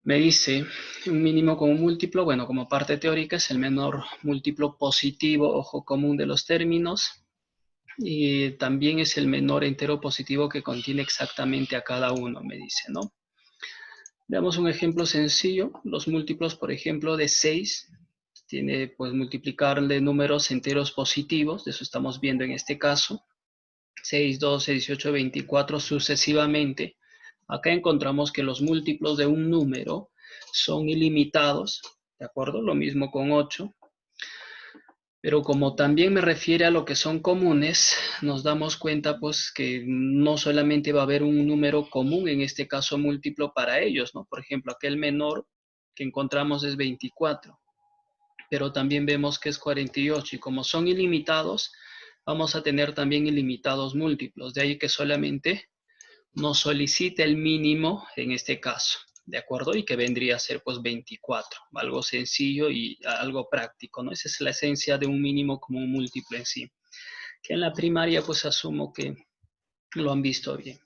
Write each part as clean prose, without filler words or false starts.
Me dice, un mínimo común múltiplo, bueno, como parte teórica es el menor múltiplo positivo, ojo, común de los términos, y también es el menor entero positivo que contiene exactamente a cada uno, me dice, ¿no? Veamos un ejemplo sencillo, los múltiplos, por ejemplo, de 6, tiene pues multiplicarle números enteros positivos, de eso estamos viendo en este caso, 6, 12, 18, 24 sucesivamente. Acá encontramos que los múltiplos de un número son ilimitados, ¿de acuerdo? Lo mismo con 8. Pero como también me refiere a lo que son comunes, nos damos cuenta pues que no solamente va a haber un número común, en este caso múltiplo para ellos, ¿no? Por ejemplo, aquel menor que encontramos es 24, pero también vemos que es 48 y como son ilimitados, vamos a tener también ilimitados múltiplos, de ahí que solamente nos solicita el mínimo en este caso, ¿de acuerdo? Y que vendría a ser pues 24, algo sencillo y algo práctico, ¿no? Esa es la esencia de un mínimo como un múltiplo en sí, que en la primaria pues asumo que lo han visto bien.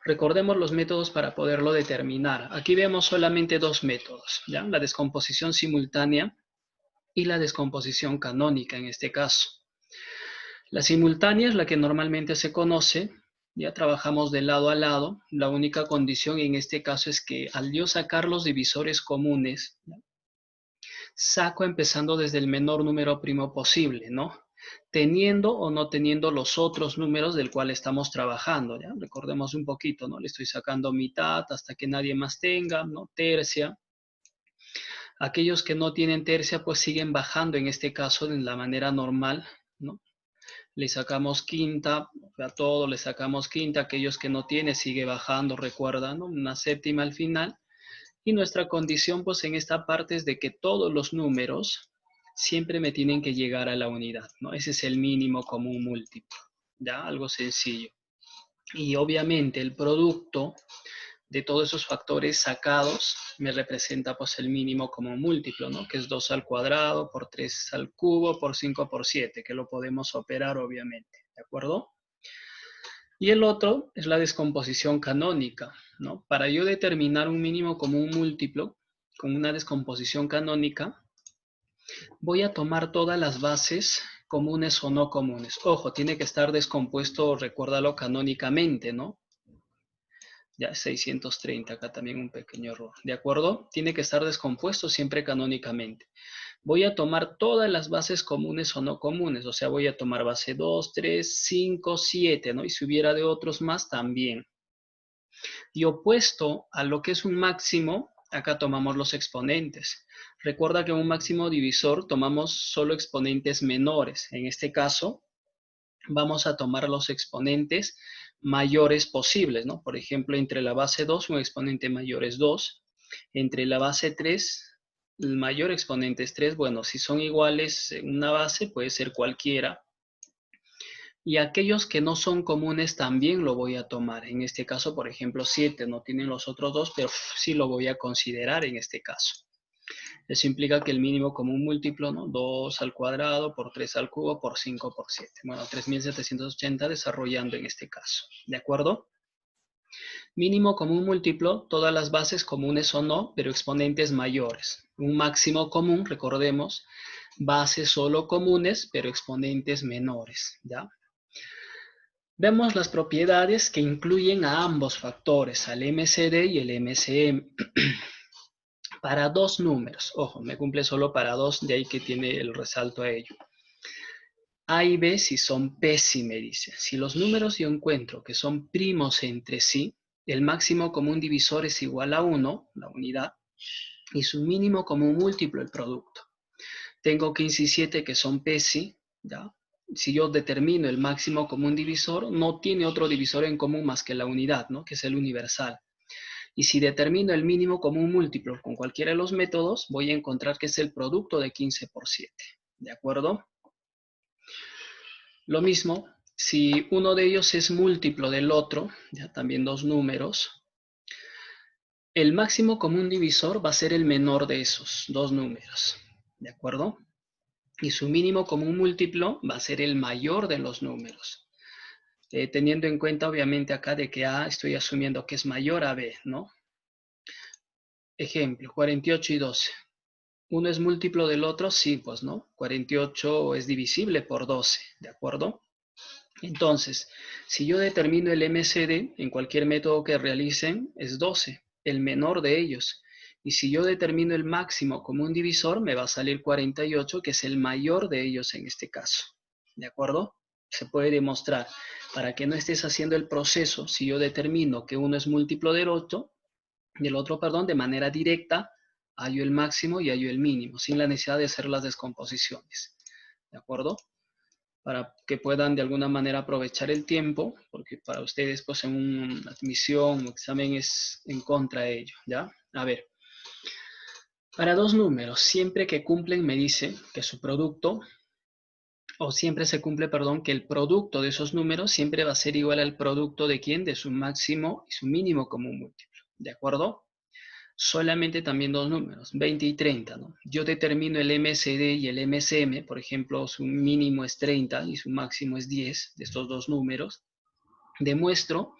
Recordemos los métodos para poderlo determinar. Aquí vemos solamente dos métodos, ¿ya? La descomposición simultánea y la descomposición canónica en este caso. La simultánea es la que normalmente se conoce, ya trabajamos de lado a lado. La única condición en este caso es que al yo sacar los divisores comunes, ¿ya? Saco empezando desde el menor número primo posible, ¿no? Teniendo o no teniendo los otros números del cual estamos trabajando, ¿ya? Recordemos un poquito, ¿no? Le estoy sacando mitad hasta que nadie más tenga, ¿no? Tercia. Aquellos que no tienen tercia, pues siguen bajando en este caso de la manera normal, ¿no? Le sacamos quinta, a todos le sacamos quinta, aquellos que no tiene sigue bajando, recuerda, ¿no? Una séptima al final. Y nuestra condición, pues en esta parte es de que todos los números siempre me tienen que llegar a la unidad, ¿no? Ese es el mínimo común múltiplo, ¿ya? Algo sencillo. Y obviamente el producto de todos esos factores sacados me representa pues el mínimo como múltiplo, ¿no? Que es 2 al cuadrado por 3 al cubo por 5 por 7, que lo podemos operar obviamente, ¿de acuerdo? Y el otro es la descomposición canónica, ¿no? Para yo determinar un mínimo como un múltiplo con una descomposición canónica, voy a tomar todas las bases comunes o no comunes. Ojo, tiene que estar descompuesto, recuérdalo canónicamente, ¿no? Ya, 630, acá también un pequeño error. ¿De acuerdo? Tiene que estar descompuesto siempre canónicamente. Voy a tomar todas las bases comunes o no comunes, o sea, voy a tomar base 2, 3, 5, 7, ¿no? Y si hubiera de otros más, también. Y opuesto a lo que es un máximo, acá tomamos los exponentes. Recuerda que en un máximo divisor tomamos solo exponentes menores. En este caso, vamos a tomar los exponentes mayores posibles, ¿no? Por ejemplo, entre la base 2, un exponente mayor es 2. Entre la base 3, el mayor exponente es 3. Bueno, si son iguales en una base, puede ser cualquiera. Y aquellos que no son comunes también lo voy a tomar. En este caso, por ejemplo, 7 no tienen los otros dos, pero sí lo voy a considerar en este caso. Eso implica que el mínimo común múltiplo, ¿no? 2 al cuadrado por 3 al cubo por 5 por 7. Bueno, 3780 desarrollando en este caso. ¿De acuerdo? Mínimo común múltiplo, todas las bases comunes o no, pero exponentes mayores. Un máximo común, recordemos, bases solo comunes, pero exponentes menores. ¿Ya? Vemos las propiedades que incluyen a ambos factores, al MCD y el MCM. Para dos números, ojo, me cumple solo para dos, de ahí que tiene el resalto a ello. A y B si son P, si me dice. Si los números yo encuentro que son primos entre sí, el máximo común divisor es igual a 1, la unidad, y su mínimo común múltiplo, el producto. Tengo 15 y 7 que son PESI, ¿ya? Si yo determino el máximo común divisor, no tiene otro divisor en común más que la unidad, ¿no? Que es el universal. Y si determino el mínimo común múltiplo con cualquiera de los métodos, voy a encontrar que es el producto de 15 por 7. ¿De acuerdo? Lo mismo, si uno de ellos es múltiplo del otro, ya también dos números, el máximo común divisor va a ser el menor de esos dos números. ¿De acuerdo? Y su mínimo común múltiplo va a ser el mayor de los números. Teniendo en cuenta obviamente acá de que A estoy asumiendo que es mayor a B, ¿no? Ejemplo, 48 y 12. ¿Uno es múltiplo del otro? Sí, pues no. 48 es divisible por 12, ¿de acuerdo? Entonces, si yo determino el MCD en cualquier método que realicen, es 12, el menor de ellos. Y si yo determino el máximo como un divisor, me va a salir 48, que es el mayor de ellos en este caso. ¿De acuerdo? Se puede demostrar. Para que no estés haciendo el proceso, si yo determino que uno es múltiplo del otro, de manera directa, hallo el máximo y hallo el mínimo, sin la necesidad de hacer las descomposiciones. ¿De acuerdo? Para que puedan de alguna manera aprovechar el tiempo, porque para ustedes pues en una admisión o examen es en contra de ello, ¿ya? A ver, para dos números, siempre que cumplen me dice que su producto, o siempre se cumple, perdón, que el producto de esos números siempre va a ser igual al producto de quién, de su máximo y su mínimo común múltiplo, ¿de acuerdo? Solamente también dos números, 20 y 30, ¿no? Yo determino el MCD y el MCM, por ejemplo, su mínimo es 30 y su máximo es 10 de estos dos números. Demuestro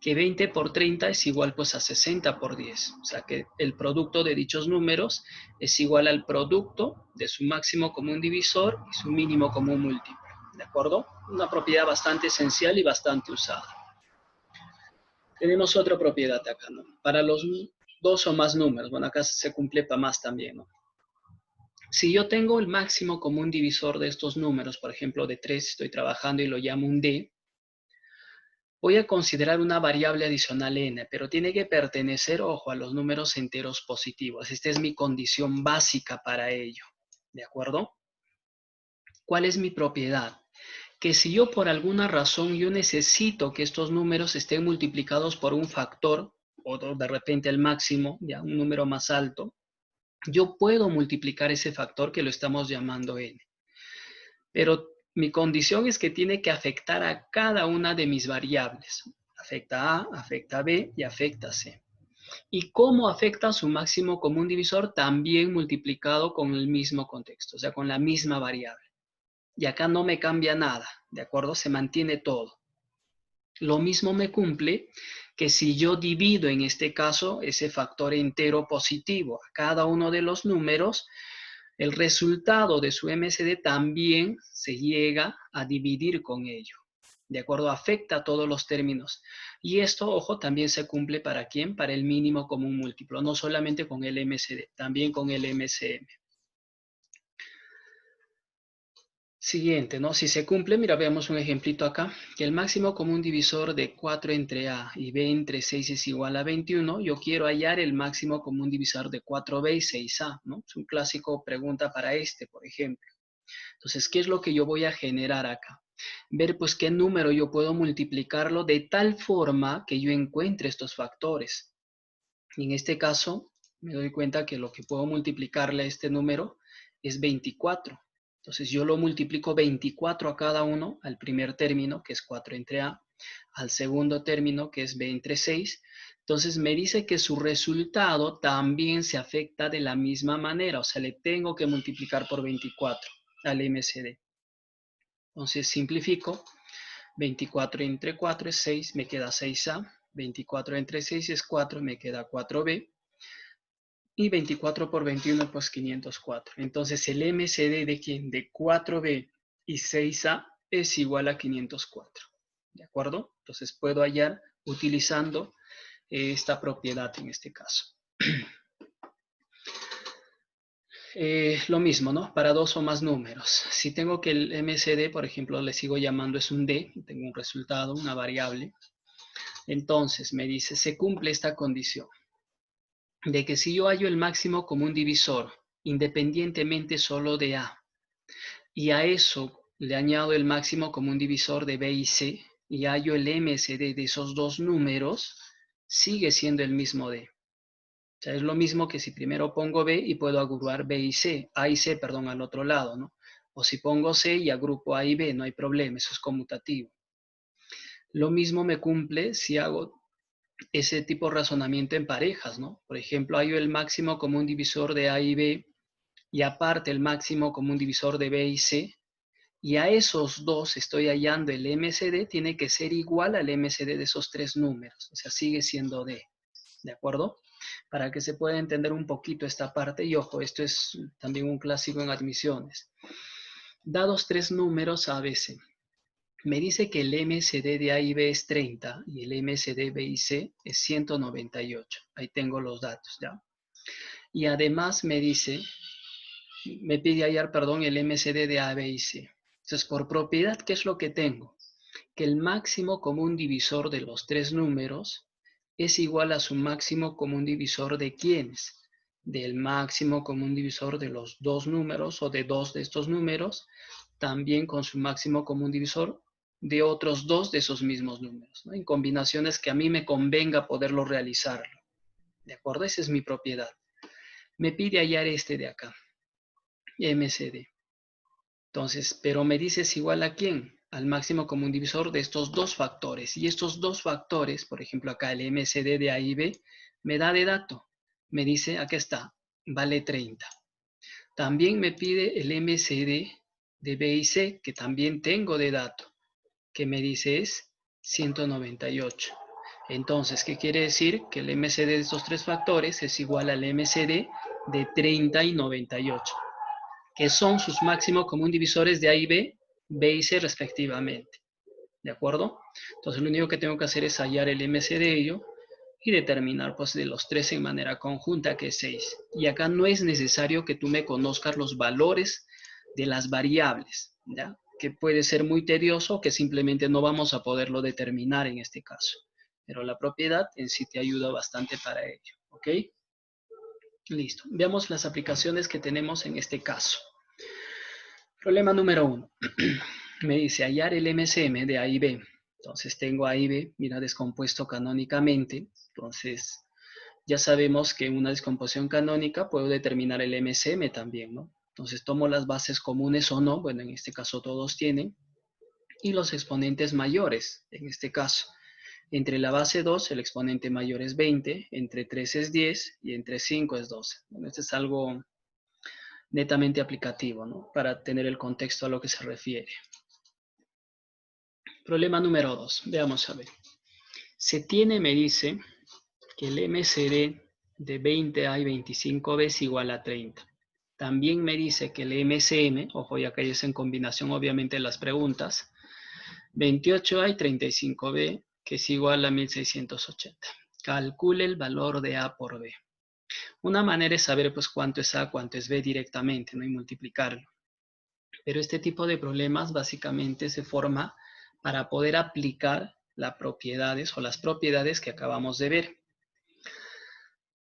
que 20 por 30 es igual pues a 60 por 10. O sea que el producto de dichos números es igual al producto de su máximo común divisor y su mínimo común múltiplo. ¿De acuerdo? Una propiedad bastante esencial y bastante usada. Tenemos otra propiedad acá, ¿no? Para los dos o más números, bueno, acá se cumple para más también, ¿no? Si yo tengo el máximo común divisor de estos números, por ejemplo, de 3 estoy trabajando y lo llamo un D, voy a considerar una variable adicional n, pero tiene que pertenecer, ojo, a los números enteros positivos. Esta es mi condición básica para ello, ¿de acuerdo? ¿Cuál es mi propiedad? Que si yo por alguna razón yo necesito que estos números estén multiplicados por un factor, o de repente el máximo, ya un número más alto, yo puedo multiplicar ese factor que lo estamos llamando n. Pero mi condición es que tiene que afectar a cada una de mis variables. Afecta a, afecta a b y afecta a c. ¿Y cómo afecta a su máximo común divisor? También multiplicado con el mismo contexto, o sea, con la misma variable. Y acá no me cambia nada, ¿de acuerdo? Se mantiene todo. Lo mismo me cumple que si yo divido en este caso ese factor entero positivo a cada uno de los números, el resultado de su MCD también se llega a dividir con ello. ¿De acuerdo? Afecta a todos los términos. Y esto, ojo, también se cumple ¿para quién? Para el mínimo común múltiplo. No solamente con el MCD, también con el MCM. Siguiente, ¿no? Si se cumple, mira, veamos un ejemplito acá, que el máximo común divisor de 4 entre A y B entre 6 es igual a 21, yo quiero hallar el máximo común divisor de 4B y 6A, ¿no? Es un clásico pregunta para este, por ejemplo. Entonces, ¿qué es lo que yo voy a generar acá? Ver, pues, qué número yo puedo multiplicarlo de tal forma que yo encuentre estos factores. Y en este caso, me doy cuenta que lo que puedo multiplicarle a este número es 24. Entonces yo lo multiplico 24 a cada uno, al primer término, que es 4 entre A, al segundo término, que es B entre 6. Entonces me dice que su resultado también se afecta de la misma manera, o sea, le tengo que multiplicar por 24 al MCD. Entonces simplifico, 24 entre 4 es 6, me queda 6A, 24 entre 6 es 4, me queda 4B, y 24 por 21, pues 504. Entonces el MCD de quién? De 4B y 6A es igual a 504. ¿De acuerdo? Entonces puedo hallar utilizando esta propiedad en este caso. Lo mismo, ¿no? Para dos o más números. Si tengo que el MCD, por ejemplo, le sigo llamando es un D, tengo un resultado, una variable. Entonces me dice, se cumple esta condición de que si yo hallo el máximo común divisor, independientemente solo de A, y a eso le añado el máximo común divisor de B y C, y hallo el MCD de esos dos números, sigue siendo el mismo D. O sea, es lo mismo que si primero pongo B y puedo agrupar B y C, A y C, perdón, al otro lado, ¿no? O si pongo C y agrupo A y B, no hay problema, eso es conmutativo. Lo mismo me cumple si hago ese tipo de razonamiento en parejas, ¿no? Por ejemplo, hallo el máximo común divisor de A y B y aparte el máximo común divisor de B y C, y a esos dos estoy hallando el MCD, tiene que ser igual al MCD de esos tres números, o sea, sigue siendo D, ¿de acuerdo? para que se pueda entender un poquito esta parte. Y ojo, esto es también un clásico en admisiones. Dados tres números ABC, me dice que el MCD de A y B es 30 y el MCD B y C es 198. Ahí tengo los datos, ¿ya? Y además me dice, me pide hallar, perdón, el MCD de A, B y C. Entonces, por propiedad, ¿qué es lo que tengo? Que el máximo común divisor de los tres números es igual a su máximo común divisor de ¿quiénes? Del máximo común divisor de los dos números o de dos de estos números, también con su máximo común divisor de otros dos de esos mismos números, ¿no? En combinaciones que a mí me convenga poderlo realizarlo. ¿De acuerdo? Esa es mi propiedad. Me pide hallar este de acá, MCD. Entonces, pero me dices igual a quién, al máximo común divisor de estos dos factores. Y estos dos factores, por ejemplo, acá el MCD de A y B, me da de dato. Me dice, aquí está, vale 30. También me pide el MCD de B y C, que también tengo de dato, que me dice es 198. Entonces, ¿qué quiere decir? Que el MCD de estos tres factores es igual al MCD de 30 y 98. Que son sus máximos común divisores de A y B, B y C respectivamente. ¿De acuerdo? Entonces lo único que tengo que hacer es hallar el MC de ello y determinar pues de los tres en manera conjunta que es 6. Y acá no es necesario que tú me conozcas los valores de las variables, ¿ya? Que puede ser muy tedioso, que simplemente no vamos a poderlo determinar en este caso. Pero la propiedad en sí te ayuda bastante para ello, ¿ok? Listo. Veamos las aplicaciones que tenemos en este caso. Problema número 1. Me dice hallar el MCM de A y B. Entonces tengo A y B, mira, descompuesto canónicamente. Entonces ya sabemos que en una descomposición canónica puedo determinar el MCM también, ¿no? Entonces tomo las bases comunes o no, bueno, en este caso todos tienen, y los exponentes mayores, en este caso. Entre la base 2, el exponente mayor es 20, entre 3 es 10 y entre 5 es 12. Bueno, esto es algo netamente aplicativo, ¿no? Para tener el contexto a lo que se refiere. Problema número 2. Veamos a ver. Se tiene, me dice, que el MCD de 20A y 25B es igual a 30. También me dice que el MCM, ojo, ya que es en combinación obviamente las preguntas, 28A y 35B, que es igual a 1680. Calcule el valor de A por B. Una manera es saber pues cuánto es A, cuánto es B directamente, ¿no? Y multiplicarlo. Pero este tipo de problemas básicamente se forma para poder aplicar las propiedades o las propiedades que acabamos de ver.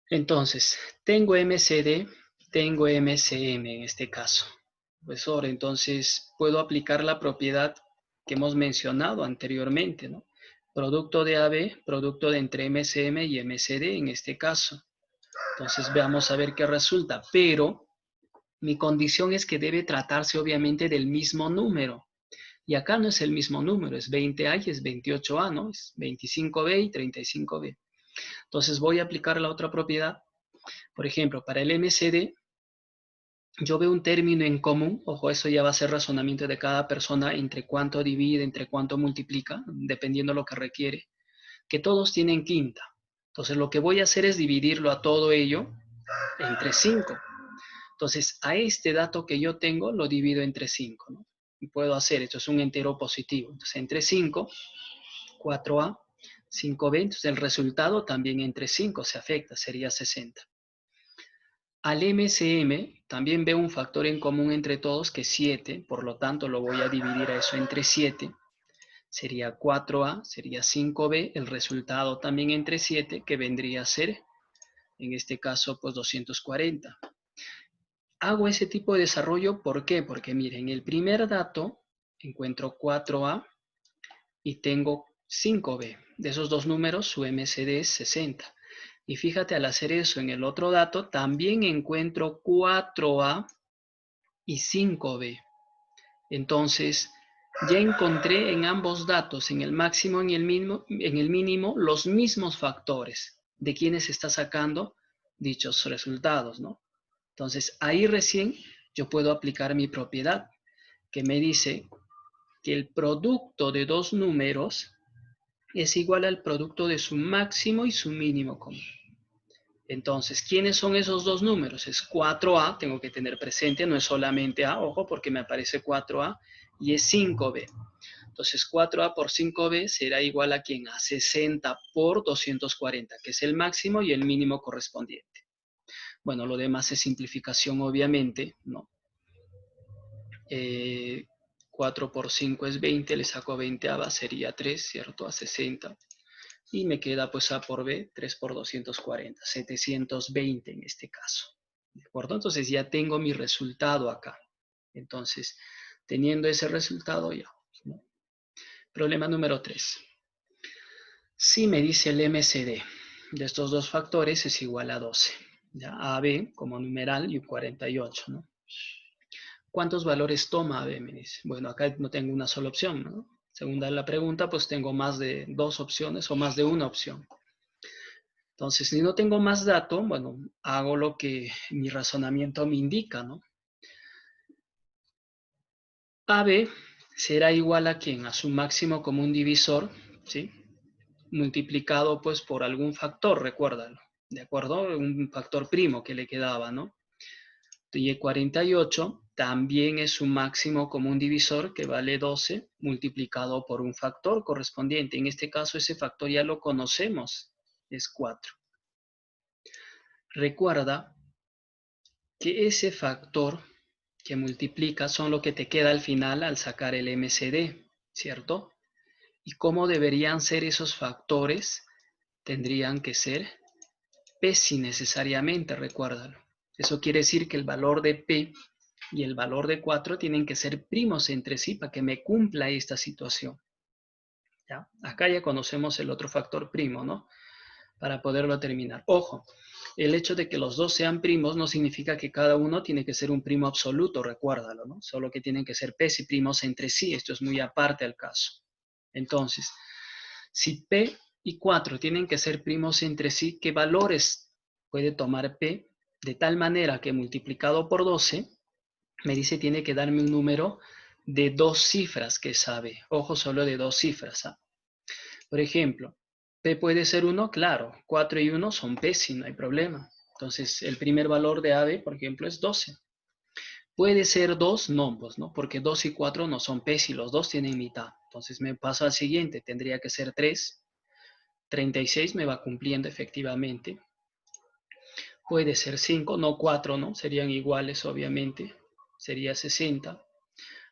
Entonces, tengo MCD, tengo MCM en este caso. Profesor, entonces puedo aplicar la propiedad que hemos mencionado anteriormente, ¿no? Producto de AB, producto de entre MCM y MCD en este caso. Entonces veamos a ver qué resulta. Pero mi condición es que debe tratarse obviamente del mismo número. Y acá no es el mismo número, es 20A y es 28A, ¿no? Es 25B y 35B. Entonces voy a aplicar la otra propiedad. Por ejemplo, para el MCD, yo veo un término en común. Ojo, eso ya va a ser razonamiento de cada persona entre cuánto divide, entre cuánto multiplica, dependiendo de lo que requiere. Que todos tienen quinta. Entonces lo que voy a hacer es dividirlo a todo ello entre 5. Entonces, a este dato que yo tengo lo divido entre 5, ¿no? Y puedo hacer, esto es un entero positivo. Entonces, entre 5, 4A, 5B, entonces el resultado también entre 5 se afecta, sería 60. Al MCM también veo un factor en común entre todos que es 7, por lo tanto lo voy a dividir a eso entre 7. Sería 4A, sería 5B, el resultado también entre 7, que vendría a ser, en este caso, pues 240. Hago ese tipo de desarrollo, ¿por qué? Porque miren, el primer dato encuentro 4A y tengo 5B. De esos dos números, su MCD es 60. Y fíjate, al hacer eso en el otro dato, también encuentro 4A y 5B. Entonces, ya encontré en ambos datos, en el máximo y en el mínimo, los mismos factores de quienes se está sacando dichos resultados, ¿no? Entonces, ahí recién yo puedo aplicar mi propiedad, que me dice que el producto de dos números es igual al producto de su máximo y su mínimo común. Entonces, ¿quiénes son esos dos números? Es 4A, tengo que tener presente, no es solamente A, ojo, porque me aparece 4A, y es 5B. Entonces, 4A por 5B será igual a ¿quién? A 60 por 240, que es el máximo y el mínimo correspondiente. Bueno, lo demás es simplificación, obviamente, ¿no? 4 por 5 es 20, le saco 20 sería 3, ¿cierto? A 60. Y me queda pues A por B, 3 por 240, 720 en este caso. ¿De acuerdo? Entonces ya tengo mi resultado acá. Entonces, teniendo ese resultado ya, ¿no? Problema número 3. Si me dice el MCD de estos dos factores es igual a 12. ¿Ya? AB como numeral y 48, ¿no? ¿Cuántos valores toma AB? Me dice. Bueno, acá no tengo una sola opción, ¿no? Según la pregunta, pues tengo más de dos opciones o más de una opción. Entonces, si no tengo más dato, bueno, hago lo que mi razonamiento me indica, ¿no? AB será igual a ¿quién? A su máximo común divisor, ¿sí? Multiplicado pues por algún factor, recuérdalo, ¿de acuerdo? Un factor primo que le quedaba, ¿no? Y 48 también es su máximo común divisor, que vale 12, multiplicado por un factor correspondiente. En este caso, ese factor ya lo conocemos, es 4. Recuerda que ese factor que multiplica son lo que te queda al final al sacar el MCD, ¿cierto? ¿Y cómo deberían ser esos factores? Tendrían que ser P si necesariamente, recuérdalo. Eso quiere decir que el valor de P y el valor de 4 tienen que ser primos entre sí para que me cumpla esta situación. ¿Ya? Acá ya conocemos el otro factor primo, ¿no? Para poderlo terminar. Ojo, el hecho de que los dos sean primos no significa que cada uno tiene que ser un primo absoluto, recuérdalo, ¿no? Solo que tienen que ser P y primos entre sí. Esto es muy aparte al caso. Entonces, si P y 4 tienen que ser primos entre sí, ¿qué valores puede tomar P? De tal manera que multiplicado por 12, me dice tiene que darme un número de dos cifras que sabe. Ojo, solo de dos cifras. ¿Ah? Por ejemplo, P puede ser 1, claro. 4 y 1 son P, si no hay problema. Entonces, el primer valor de AB, por ejemplo, es 12. ¿Puede ser 2? No, pues no, porque 2 y 4 no son P si los dos tienen mitad. Entonces me paso al siguiente, tendría que ser 3. 36 me va cumpliendo efectivamente. Puede ser 5, no 4, ¿no? Serían iguales, obviamente. Sería 60.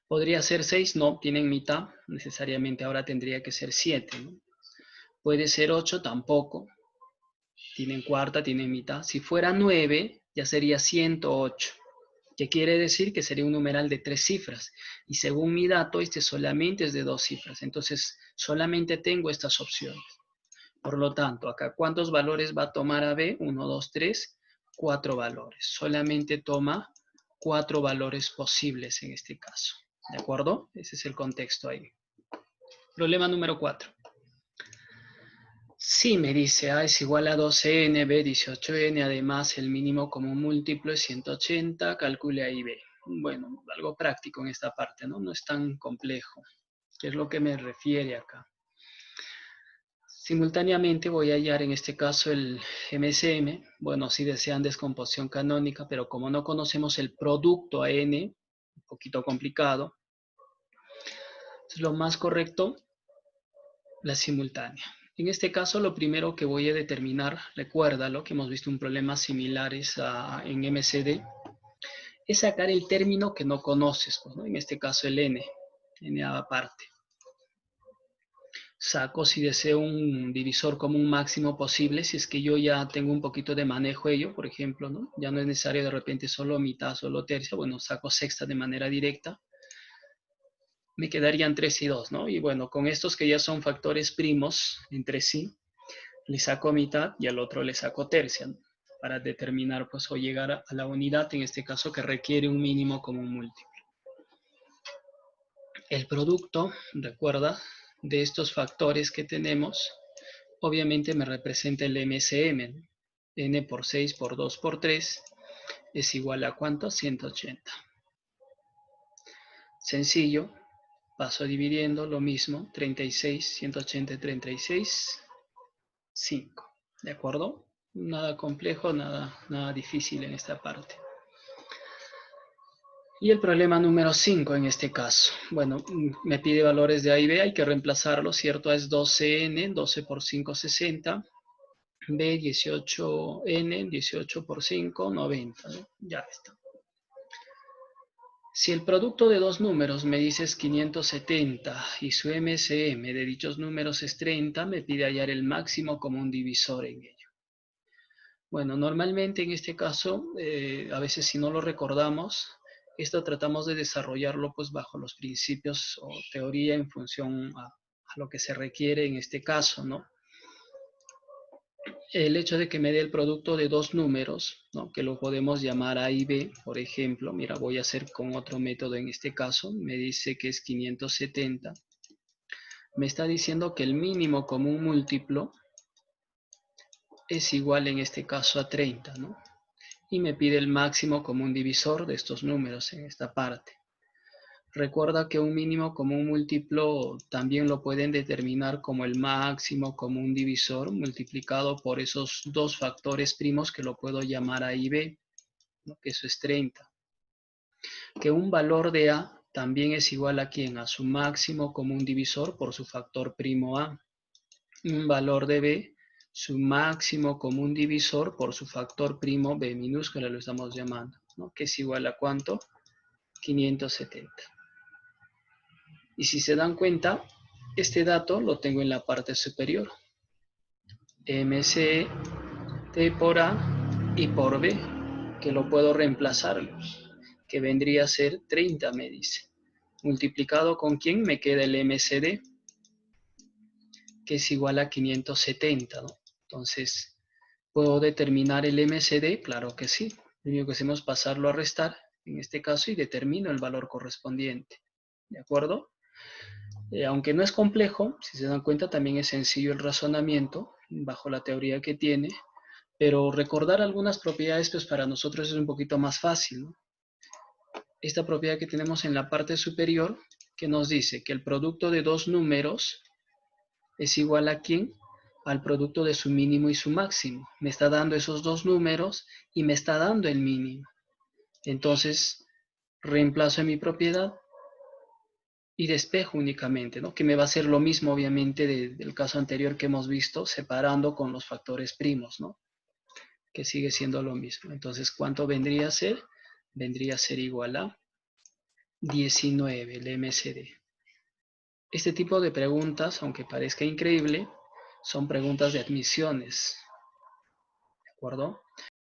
Podría ser 6, no, tienen mitad. Necesariamente ahora tendría que ser 7, ¿no? Puede ser 8, tampoco. Tienen cuarta, tienen mitad. Si fuera 9, ya sería 108. ¿Qué quiere decir? Que sería un numeral de 3 cifras. Y según mi dato, este solamente es de 2 cifras. Entonces, solamente tengo estas opciones. Por lo tanto, acá, ¿cuántos valores va a tomar AB? 1, 2, 3, 4 valores. Solamente toma 4 valores posibles en este caso. ¿De acuerdo? Ese es el contexto ahí. Problema número 4. Si me dice A es igual a 12n, B 18n, además el mínimo común múltiplo es 180, calcule A y B. Bueno, algo práctico en esta parte, ¿no? No es tan complejo. ¿Qué es lo que me refiere acá? Simultáneamente voy a hallar en este caso el MCM. Bueno, si desean descomposición canónica, pero como no conocemos el producto a n, un poquito complicado, es lo más correcto, la simultánea. En este caso, lo primero que voy a determinar, recuérdalo, que hemos visto un problema similares en MCD, es sacar el término que no conoces, pues, ¿no? En este caso el n aparte. Saco si deseo un divisor común máximo posible, si es que yo ya tengo un poquito de manejo ello, por ejemplo, ¿no? Ya no es necesario de repente solo mitad, solo tercia, bueno, saco sexta de manera directa, me quedarían 3 y 2, ¿no? Y bueno, con estos que ya son factores primos entre sí, le saco mitad y al otro le saco tercia, ¿no? Para determinar, pues, o llegar a la unidad, en este caso, que requiere un mínimo común múltiplo. El producto, recuerda, de estos factores que tenemos, obviamente me representa el MCM, ¿no? N por 6 por 2 por 3 es igual a ¿cuánto? 180. Sencillo, paso dividiendo lo mismo, 36, 180, 36, 5. ¿De acuerdo? Nada complejo, nada difícil en esta parte. Y el problema número 5 en este caso. Bueno, me pide valores de A y B, hay que reemplazarlo, ¿cierto? A es 12n, 12 por 5, 60. B, 18n, 18 por 5, 90, ¿no? Ya está. Si el producto de dos números me dice es 570 y su MSM de dichos números es 30, me pide hallar el máximo común divisor en ello. Bueno, normalmente en este caso, a veces si no lo recordamos, esto tratamos de desarrollarlo pues bajo los principios o teoría en función a lo que se requiere en este caso, ¿no? El hecho de que me dé el producto de dos números, ¿no? Que lo podemos llamar A y B, por ejemplo, mira, voy a hacer con otro método en este caso, me dice que es 570, me está diciendo que el mínimo común múltiplo es igual en este caso a 30, ¿no? Y me pide el máximo común divisor de estos números en esta parte. Recuerda que un mínimo común múltiplo también lo pueden determinar como el máximo común divisor multiplicado por esos dos factores primos que lo puedo llamar A y B, ¿no? Que eso es 30. Que un valor de A también es igual a ¿quién? A su máximo común divisor por su factor primo A. Un valor de B, su máximo común divisor por su factor primo B minúscula, lo estamos llamando, ¿no? Que es igual a ¿cuánto? 570. Y si se dan cuenta, este dato lo tengo en la parte superior. MC T por A y por B, que lo puedo reemplazar, que vendría a ser 30, me dice. Multiplicado con quién me queda el MCD, que es igual a 570, ¿no? Entonces, ¿puedo determinar el MCD? Claro que sí. Lo único que hacemos es pasarlo a restar, en este caso, y determino el valor correspondiente. ¿De acuerdo? Aunque no es complejo, si se dan cuenta, también es sencillo el razonamiento bajo la teoría que tiene, pero recordar algunas propiedades pues para nosotros es un poquito más fácil, ¿no? Esta propiedad que tenemos en la parte superior que nos dice que el producto de dos números es igual a ¿quién? Al producto de su mínimo y su máximo. Me está dando esos dos números y me está dando el mínimo. Entonces, reemplazo en mi propiedad y despejo únicamente, ¿no? Que me va a hacer lo mismo, obviamente, del caso anterior que hemos visto, separando con los factores primos, ¿no? Que sigue siendo lo mismo. Entonces, ¿cuánto vendría a ser? Vendría a ser igual a 19, el MCD. Este tipo de preguntas, aunque parezca increíble, son preguntas de admisiones, ¿de acuerdo?